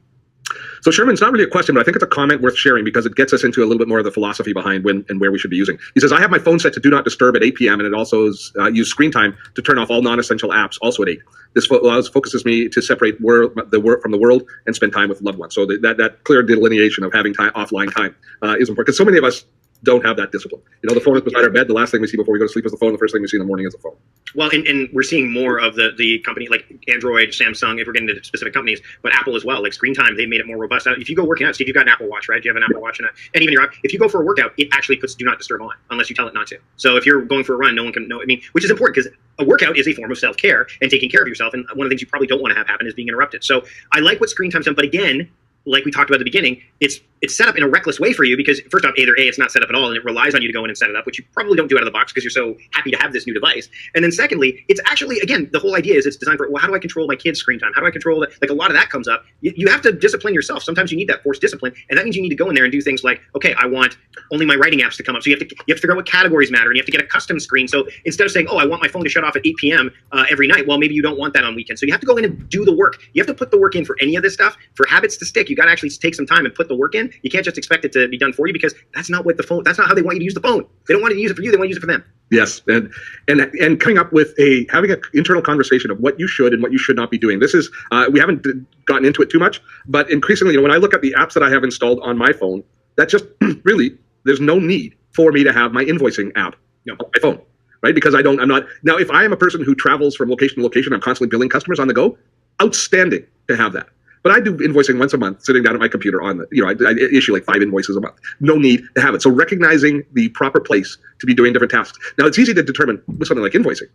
So Sherman, it's not really a question, but I think it's a comment worth sharing, because it gets us into a little bit more of the philosophy behind when and where we should be using. He says, I have my phone set to do not disturb at 8 p.m. and it also use screen time to turn off all non-essential apps also at 8. This focuses me to separate the work from the world and spend time with loved ones. So that clear delineation of having offline time is important, because so many of us don't have that discipline. The phone is beside our bed. The last thing we see before we go to sleep is the phone. The first thing we see in the morning is the phone. Well, and we're seeing more of the company, like Android, Samsung, if we're getting into specific companies, but Apple as well. Like screen time, they've made it more robust. If you go working out, Steve, you've got an Apple Watch, right? Do you have an Apple Watch? And even if you go for a workout, it actually puts do not disturb on, unless you tell it not to. So if you're going for a run, no one can know. I mean, which is important, because a workout is a form of self-care and taking care of yourself. And one of the things you probably don't want to have happen is being interrupted. So I like what screen time's done, but again, like we talked about at the beginning, it's set up in a reckless way for you, because first off, either A, it's not set up at all and it relies on you to go in and set it up, which you probably don't do out of the box because you're so happy to have this new device. And then secondly, it's actually, again, the whole idea is it's designed for, well, how do I control my kids' screen time? How do I control that? Like a lot of that comes up. You have to discipline yourself. Sometimes you need that forced discipline. And that means you need to go in there and do things like, okay, I want only my writing apps to come up. So you have to figure out what categories matter, and you have to get a custom screen. So instead of saying, oh, I want my phone to shut off at 8 p.m. Every night, well, maybe you don't want that on weekends. So you have to go in and do the work. You have to put the work in for any of this stuff. For habits to stick, you got to actually take some time and put the work in. You can't just expect it to be done for you, because that's not that's not how they want you to use the phone. They don't want you to use it for you. They want to use it for them. Yes, and coming up with having an internal conversation of what you should and what you should not be doing. This is we haven't gotten into it too much, but increasingly, when I look at the apps that I have installed on my phone, that just really there's no need for me to have my invoicing app on my phone, right? Because I'm not now. If I am a person who travels from location to location, I'm constantly billing customers on the go. Outstanding to have that. But I do invoicing once a month, sitting down at my computer on I issue like 5 invoices a month. No need to have it. So recognizing the proper place to be doing different tasks. Now, it's easy to determine with something like invoicing.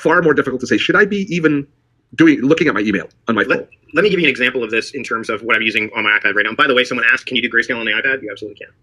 Far more difficult to say, should I be even looking at my email on my phone? Let me give you an example of this in terms of what I'm using on my iPad right now. And by the way, someone asked, can you do grayscale on the iPad? You absolutely can.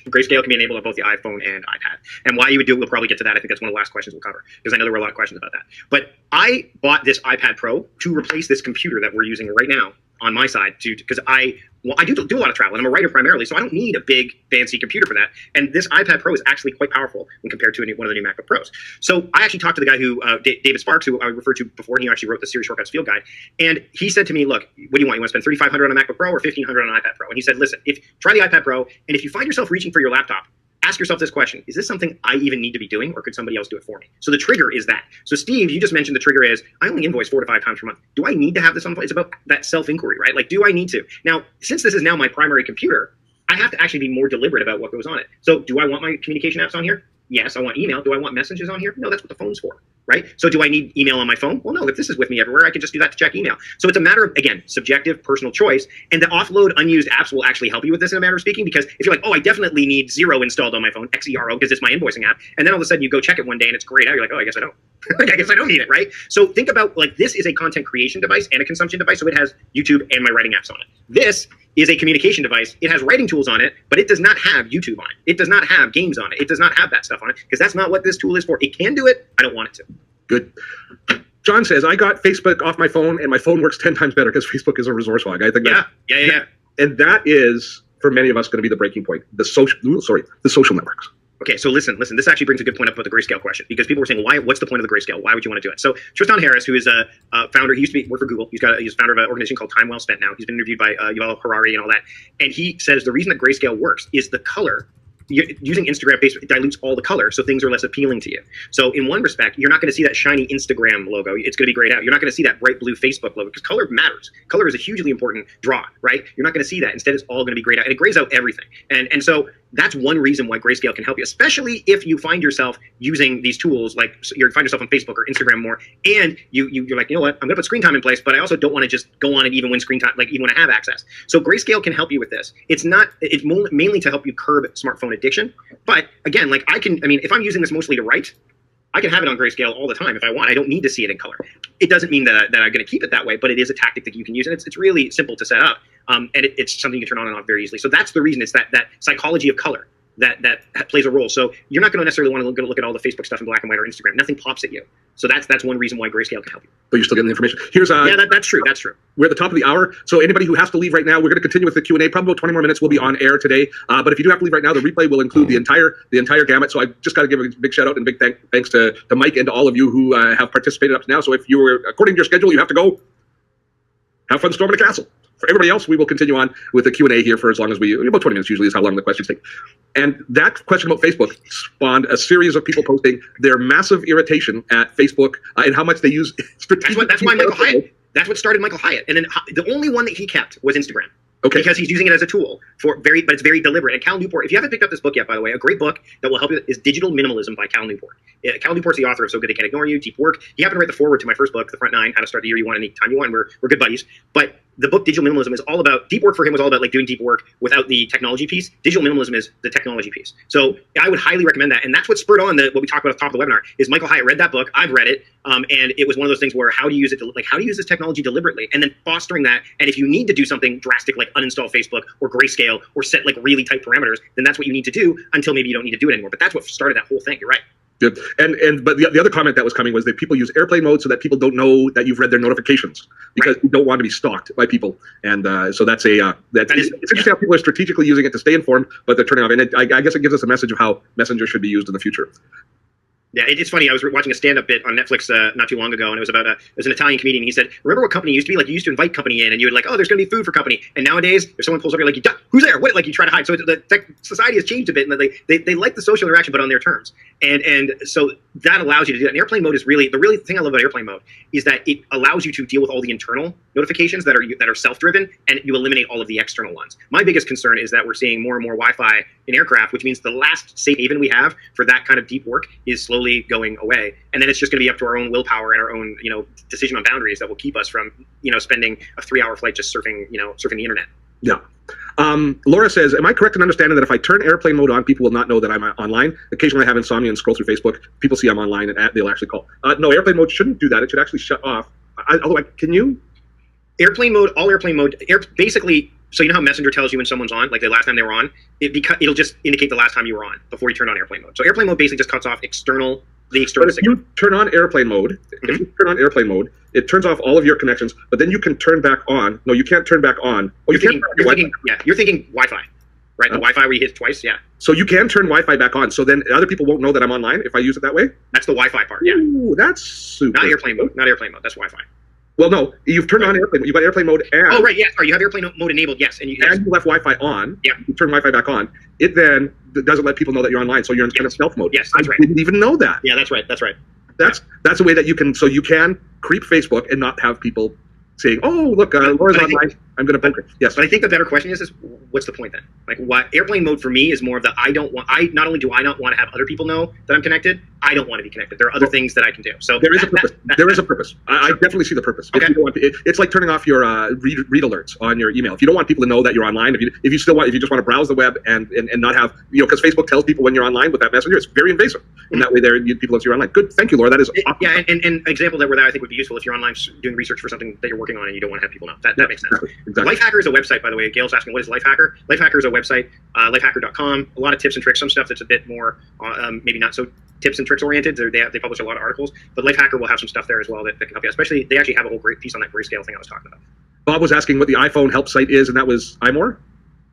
Grayscale can be enabled on both the iPhone and iPad. And why you would do it, we'll probably get to that. I think that's one of the last questions we'll cover, because I know there were a lot of questions about that. But I bought this iPad Pro to replace this computer that we're using right now on my side, because I do a lot of travel, and I'm a writer primarily, so I don't need a big fancy computer for that. And this iPad Pro is actually quite powerful when compared to one of the new MacBook Pros. So I actually talked to the guy who David Sparks, who I referred to before, and he actually wrote the Siri Shortcuts Field Guide. And he said to me, look, what do you want? You want to spend $3,500 on a MacBook Pro or $1,500 on an iPad Pro? And he said, listen, try the iPad Pro, and if you find yourself reaching for your laptop, ask yourself this question: is this something I even need to be doing, or could somebody else do it for me? So the trigger is that. So Steve, you just mentioned the trigger is, I only invoice 4 to 5 times per month. Do I need to have this on? It's about that self-inquiry, right? Like, do I need to? Now, since this is now my primary computer, I have to actually be more deliberate about what goes on it. So do I want my communication apps on here? Yes. I want email. Do I want messages on here? No, that's what the phone's for. right? So do I need email on my phone? Well, no, if this is with me everywhere, I can just do that to check email. So it's a matter of, again, subjective, personal choice. And the offload unused apps will actually help you with this in a matter of speaking, because if you're like, oh, I definitely need Xero installed on my phone, Xero, because it's my invoicing app. And then all of a sudden you go check it one day and it's grayed out. You're like, oh, I guess I don't. Like, I guess I don't need it, right? So think about, like, this is a content creation device and a consumption device. So it has YouTube and my writing apps on it. This is a communication device. It has writing tools on it, but it does not have YouTube on it. It does not have games on it. It does not have that stuff on it, because that's not what this tool is for. It can do it. I don't want it to. Good. John says, I got Facebook off my phone, and my phone works 10 times better because Facebook is a resource hog. I think Yeah. And that is, for many of us, going to be the breaking point. The social networks. Okay, so listen. This actually brings a good point up about the grayscale question, because people were saying, what's the point of the grayscale? Why would you want to do it? So Tristan Harris, who is a founder, he used to work for Google. He's founder of an organization called Time Well Spent now. He's been interviewed by Yuval Harari and all that. And he says the reason that grayscale works is the color. Using Instagram, Facebook, it dilutes all the color, so things are less appealing to you. So in one respect, you're not going to see that shiny Instagram logo. It's going to be grayed out. You're not going to see that bright blue Facebook logo, because color matters. Color is a hugely important draw, right? You're not going to see that. Instead, it's all going to be grayed out, and it grays out everything. And so that's one reason why grayscale can help you, especially if you find yourself using these tools, like you find yourself on Facebook or Instagram more, and you're like, you know what, I'm going to put screen time in place, but I also don't want to just go on it even when screen time, like even when I have access. So grayscale can help you with this. It's mainly to help you curb smartphone addiction. But again, like if I'm using this mostly to write, I can have it on grayscale all the time if I want. I don't need to see it in color. It doesn't mean that I'm going to keep it that way, but it is a tactic that you can use, and it's really simple to set up. And it's something you can turn on and off very easily. So that's the reason. It's that psychology of color that plays a role. So you're not going to necessarily want to look at all the Facebook stuff in black and white or Instagram. Nothing pops at you. So that's one reason why grayscale can help you. But you're still getting the information. Here's that's true. That's true. We're at the top of the hour. So anybody who has to leave right now, we're going to continue with the Q&A. Probably about 20 more minutes. We'll be on air today. But if you do have to leave right now, the replay will include the entire gamut. So I just got to give a big shout out and big thanks to Mike and to all of you who have participated up to now. So if you were according to your schedule, you have to go have fun storming the castle. For everybody else, we will continue on with the Q&A here for as long as about 20 minutes usually is how long the questions take. And that question about Facebook spawned a series of people posting their massive irritation at Facebook and how much they use strategic. That's why Michael Hyatt. That's what started Michael Hyatt. And then the only one that he kept was Instagram. Okay. Because he's using it as a tool but it's very deliberate. And Cal Newport, if you haven't picked up this book yet, by the way, a great book that will help you is Digital Minimalism by Cal Newport. Cal Newport's the author of So Good They Can't Ignore You, Deep Work. He happened to write the foreword to my first book, The Front Nine, How to Start the Year You Want Anytime You Want. We're good buddies. But the book Digital Minimalism is all about, deep work for him was all about like doing deep work without the technology piece. Digital minimalism is the technology piece. So I would highly recommend that. And that's what spurred on what we talked about at the top of the webinar is Michael Hyatt read that book. I've read it. And it was one of those things where how to use this technology deliberately and then fostering that. And if you need to do something drastic like uninstall Facebook or grayscale or set like really tight parameters, then that's what you need to do until maybe you don't need to do it anymore. But that's what started that whole thing. You're right. Good. But the other comment that was coming was that people use airplane mode so that people don't know that you've read their notifications because you don't want to be stalked by people. And so it's interesting how people are strategically using it to stay informed, but they're turning off. And I guess it gives us a message of how Messenger should be used in the future. Yeah, it's funny. I was watching a stand-up bit on Netflix not too long ago, and it was about it was an Italian comedian. He said, "Remember what company used to be? Like you used to invite company in, and you would like, oh, there's going to be food for company. And nowadays, if someone pulls up, you're like, who's there? What? Like you try to hide. So society has changed a bit, and they like the social interaction, but on their terms. And so that allows you to do that. And airplane mode is really the thing I love about airplane mode is that it allows you to deal with all the internal notifications that are self-driven, and you eliminate all of the external ones. My biggest concern is that we're seeing more and more Wi-Fi in aircraft, which means the last safe haven we have for that kind of deep work is slowly going away. And then it's just going to be up to our own willpower and our own, decision on boundaries that will keep us from, spending a 3-hour flight just surfing the internet. Yeah. Laura says, am I correct in understanding that if I turn airplane mode on, people will not know that I'm online? Occasionally I have insomnia and scroll through Facebook. People see I'm online and they'll actually call. No, airplane mode shouldn't do that. It should actually shut off. Can you? Airplane mode, basically, so you know how Messenger tells you when someone's on, like the last time they were on? It'll just indicate the last time you were on before you turn on airplane mode. So airplane mode basically just cuts off the external But if you turn on airplane mode, it turns off all of your connections, but then you can turn back on. No, you can't turn back on. Oh, you're thinking Wi-Fi, right? The Wi-Fi where you hit twice, yeah. So you can turn Wi-Fi back on, so then other people won't know that I'm online if I use it that way? That's the Wi-Fi part, yeah. Ooh, that's super. Not airplane mode, that's Wi-Fi. Well, no, you've turned on airplane. You've got airplane mode and... Oh, right, yeah, sorry, you have airplane mode enabled, yes. And you left Wi-Fi on. Yeah. You turn Wi-Fi back on. It then doesn't let people know that you're online, so you're in kind of stealth mode. Yes, that's right. I didn't even know that. Yeah, that's right. That's a way that you can creep Facebook and not have people saying, oh, look, Laura's online. I'm going to bunker. Yes. But I think the better question is what's the point then? Like, what airplane mode for me is more of the not only do I not want to have other people know that I'm connected, I don't want to be connected. There are other things that I can do. So there is a purpose. There is a purpose. I definitely see the purpose. Okay. If you don't want, it's like turning off your read alerts on your email. If you don't want people to know that you're online, if you just want to browse the web and not have, because Facebook tells people when you're online with that messenger, it's very invasive. And that way people know you're online. Good. Thank you, Laura. That is awesome. Yeah, and an example that I think would be useful if you're online doing research for something that you're working on and you don't want to have people know. That makes sense. Exactly. Lifehacker is a website, by the way. Gail's asking, what is Lifehacker? Lifehacker is a website, lifehacker.com. A lot of tips and tricks, some stuff that's a bit more, maybe not so tips and tricks oriented. They publish a lot of articles, but Lifehacker will have some stuff there as well that can help you. Especially, they actually have a whole great piece on that grayscale thing I was talking about. Bob was asking what the iPhone help site is, and that was iMore?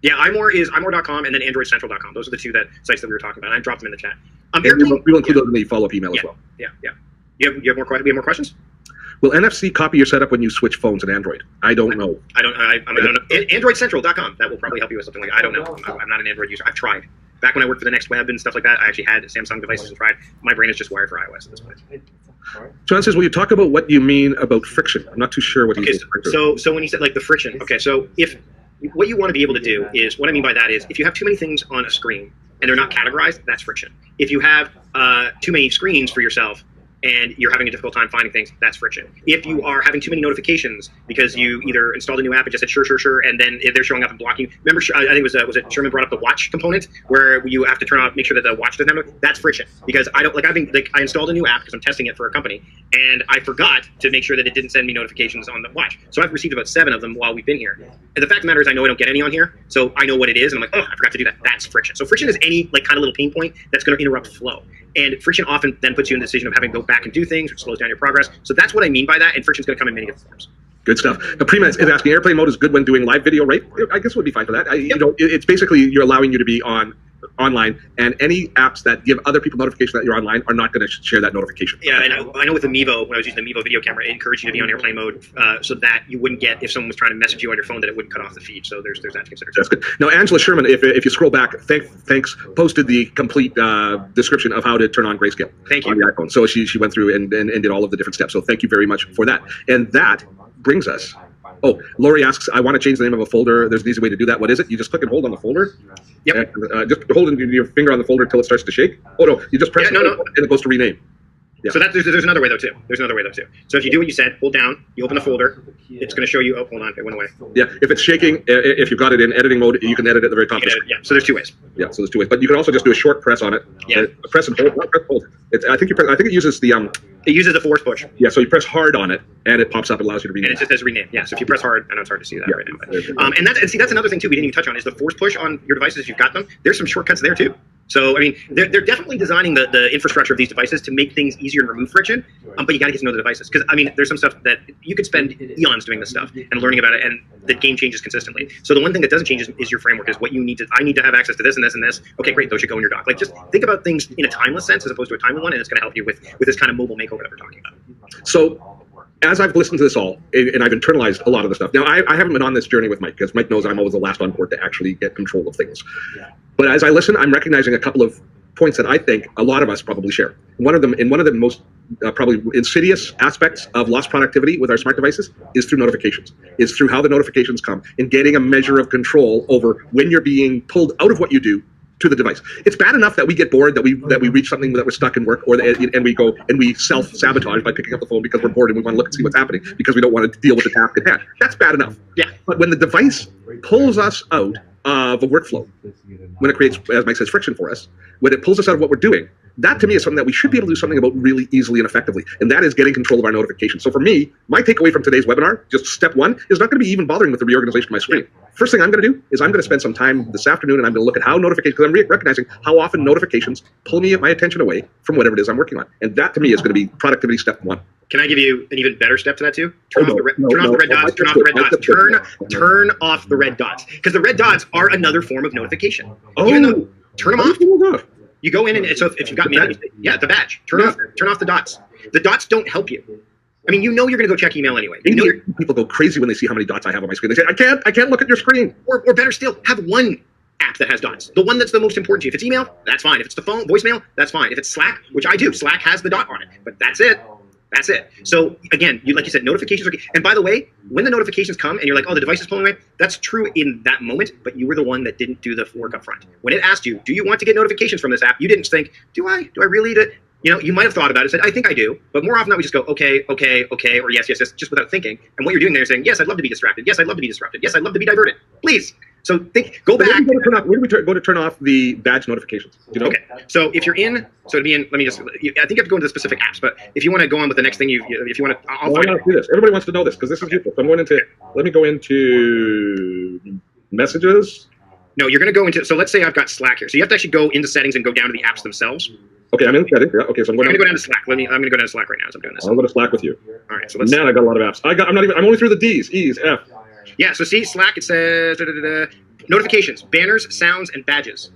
Yeah, iMore is iMore.com and then AndroidCentral.com. Those are the two sites that we were talking about. And I dropped them in the chat. We'll include those in the follow-up email as well. Yeah. You have more questions? Will NFC copy your setup when you switch phones in Android? I don't know. I don't know. AndroidCentral.com. That will probably help you with something like that. I don't know. I'm not an Android user. I've tried. Back when I worked for the Next Web and stuff like that, I actually had Samsung devices and tried. My brain is just wired for iOS at this point. John says, will you talk about what you mean about friction? I'm not too sure what he's referring to. So when you said like the friction, okay, so if what you want to be able to do is, what I mean by that is, if you have too many things on a screen and they're not categorized, that's friction. If you have too many screens for yourself and you're having a difficult time finding things, that's friction. If you are having too many notifications because you either installed a new app and just said sure, and then they're showing up and blocking. Remember, I think was it Sherman brought up the watch component where you have to turn off, make sure that the watch doesn't have it. That's friction, because I installed a new app because I'm testing it for a company, and I forgot to make sure that it didn't send me notifications on the watch. So I've received about 7 of them while we've been here. And the fact of the matter is, I know I don't get any on here, so I know what it is, and I'm like, oh, I forgot to do that. That's friction. So friction is any kind of little pain point that's going to interrupt flow. And friction often then puts you in the decision of having to go back and do things, which slows down your progress. So that's what I mean by that, and friction's going to come in many different forms. Good stuff. Prima is asking, airplane mode is good when doing live video, right? I guess it would be fine for that. It's basically you're allowing you to be online, and any apps that give other people notification that you're online are not going to share that notification. Yeah, and I know with the Mevo, when I was using the Mevo video camera, it encouraged you to be on airplane mode so that you wouldn't get, if someone was trying to message you on your phone, that it wouldn't cut off the feed. So there's that to consider. That's good. Now, Angela Sherman, if you scroll back, thanks, posted the complete description of how to turn on grayscale on the iPhone. So she went through and did all of the different steps. So thank you very much for that. And that brings us. Oh, Lori asks, I want to change the name of a folder. There's an easy way to do that. What is it? You just click and hold on the folder. Yep. Just hold your finger on the folder until it starts to shake. Oh, no. You just press it and it goes to rename. Yeah. So there's another way, though, too. So if you do what you said, hold down, you open the folder, it's going to show you, oh, hold on, it went away. Yeah, if it's shaking, if you've got it in editing mode, you can edit at the very top. Yeah, so there's 2 ways. Yeah, so there's 2 ways. But you can also just do a short press on it. Yeah. Press and hold. Not press, hold. I think it uses the... It uses the force push. Yeah, so you press hard on it, and it pops up and allows you to rename. And it just says rename. Yeah, so if you press hard, I know it's hard to see that right now. But, that's another thing, too, we didn't even touch on, is the force push on your devices if you've got them. There's some shortcuts there, too. So, I mean, they're definitely designing the infrastructure of these devices to make things easier and remove friction, but you got to get to know the devices. Because, I mean, there's some stuff that you could spend eons doing this stuff and learning about it, and the game changes consistently. So the one thing that doesn't change is your framework, is what you need to, I need to have access to this and this and this. Okay, great, those should go in your dock. Like, just think about things in a timeless sense as opposed to a timely one, and it's going to help you with this kind of mobile makeover that we're talking about. So, as I've listened to this all, and I've internalized a lot of the stuff. Now, I haven't been on this journey with Mike, because Mike knows I'm always the last on board to actually get control of things. But as I listen, I'm recognizing a couple of points that I think a lot of us probably share. One of the most probably insidious aspects of lost productivity with our smart devices is through notifications, is through how the notifications come, and getting a measure of control over when you're being pulled out of what you do to the device. It's bad enough that we get bored, that we reach something that we're stuck in work, and we go and we self-sabotage by picking up the phone because we're bored and we want to look and see what's happening because we don't want to deal with the task at hand. That's bad enough. Yeah. But when the device pulls us out of a workflow, when it creates, as Mike says, friction for us, when it pulls us out of what we're doing, that to me is something that we should be able to do something about really easily and effectively, and that is getting control of our notifications. So for me, my takeaway from today's webinar, just step 1, is not going to be even bothering with the reorganization of my screen. First thing I'm going to do is I'm going to spend some time this afternoon, and I'm going to look at how notifications, because I'm recognizing how often notifications pull my attention away from whatever it is I'm working on. And that to me is going to be productivity step 1. Can I give you an even better step to that too? Turn off the red dots. Turn off the red dots. Because the red dots are another form of notification. Even though, turn them off. You go in, and so if you've got mail, the badge. Turn off the dots. The dots don't help you. I mean, you know you're going to go check email anyway. You know people go crazy when they see how many dots I have on my screen. They say, I can't look at your screen. Or better still, have one app that has dots. The one that's the most important to you. If it's email, that's fine. If it's the phone, voicemail, that's fine. If it's Slack, which I do, Slack has the dot on it. But that's it. That's it. So again, like you said, notifications are key. And by the way, when the notifications come and you're like, oh, the device is pulling away, that's true in that moment, but you were the one that didn't do the work up front. When it asked you, do you want to get notifications from this app? You didn't think, do I really need it? You know, you might have thought about it and said, I think I do. But more often than not, we just go, okay, okay, okay, or yes, yes, yes, just without thinking. And what you're doing there is saying, yes, I'd love to be distracted. Yes, I'd love to be disrupted. Yes, I'd love to be diverted. Please. So go back. Where do we go to turn off the badge notifications? Do you know? Okay. So if you're in, so to be in, let me just, I think you have to go into the specific apps, but if you want to go on with the next thing, if you want to, I'll find it. Do this. Everybody wants to know this because this is useful. So I'm going into, let me go into messages. No, you're going to go into, so let's say I've got Slack here. So you have to actually go into settings and go down to the apps themselves. Okay, I'm in settings. Yeah. Okay, so I'm going to go down to Slack. I'm going to go down to Slack right now as I'm doing this. I'll go to Slack with you. All right. So let's. Man, I got a lot of apps. I'm only through the D's, E's, F. Yeah. So see Slack. It says notifications, banners, sounds, and badges.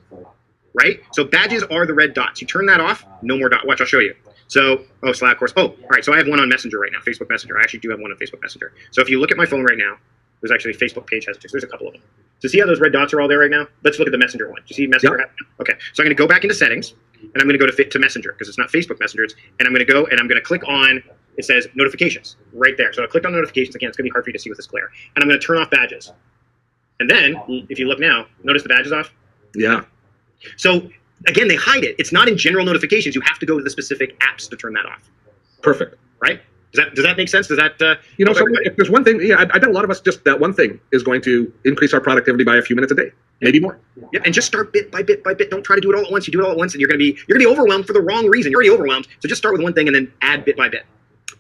Right. So badges are the red dots. You turn that off. No more dot. Watch. I'll show you. So Slack, of course. Oh, all right. So I have one on Messenger right now. Facebook Messenger. I actually do have one on Facebook Messenger. So if you look at my phone right now, there's actually a Facebook page has it too. So there's a couple of them. So see how those red dots are all there right now? Let's look at the Messenger one. Do you see Messenger? Yep. Okay. So I'm going to go back into settings, and I'm going to go to Messenger because it's not Facebook Messenger. And I'm going to go and I'm going to click on, it says notifications right there. So I clicked on notifications. Again, it's going to be hard for you to see with this glare. And I'm going to turn off badges. And then if you look now, notice the badges off? Yeah. So again, they hide it. It's not in general notifications. You have to go to the specific apps to turn that off. Perfect. Right? Does that make sense? Does that so if there's one thing, I bet a lot of us just that one thing is going to increase our productivity by a few minutes a day, maybe more. Yeah, and just start bit by bit by bit. Don't try to do it all at once. You do it all at once, and you're gonna be overwhelmed for the wrong reason. You're already overwhelmed, so just start with one thing and then add bit by bit.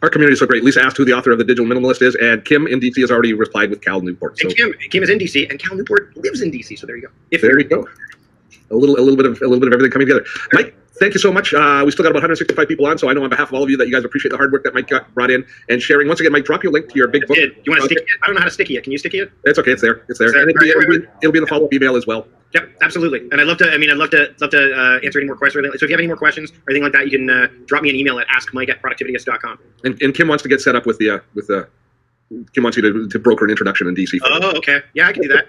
Our community is so great. Lisa asked who the author of The Digital Minimalist is, and Kim in DC has already replied with Cal Newport. So. And Kim is in DC, and Cal Newport lives in DC. So there you go. There you go. A little bit of everything coming together. Mike, thank you so much. We still got about 165 people on, so I know on behalf of all of you that you guys appreciate the hard work that Mike got brought in and sharing. Once again, Mike, drop your link to your big book. You want to sticky it? I don't know how to sticky it. Can you sticky it? It's okay. It's there. It's there. And it'll be in the follow-up email as well. Yep, absolutely. And I'd love to answer any more questions. So if you have any more questions or anything like that, you can drop me an email at askmike@productivityist.com. And Kim wants to get set up with the. Kim wants you to broker an introduction in DC. Oh, okay. Yeah, I can do that.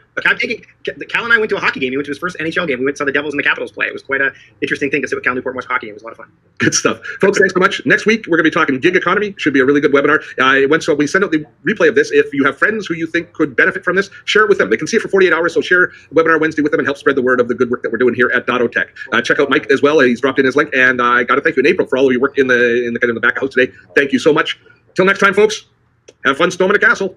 Cal and I went to a hockey game. We went to his first NHL game. We went and saw the Devils and the Capitals play. It was quite an interesting thing to sit with Cal Newport and watch hockey. It was a lot of fun. Good stuff. Folks, thanks so much. Next week, we're going to be talking gig economy. Should be a really good webinar. So we send out the replay of this. If you have friends who you think could benefit from this, share it with them. They can see it for 48 hours, so share webinar Wednesday with them and help spread the word of the good work that we're doing here at Dotto Tech. Check out Mike as well. He's dropped in his link, and I got to thank you in April for all of your work in the back of house today. Thank you so much. Till next time, folks, have fun storming the castle.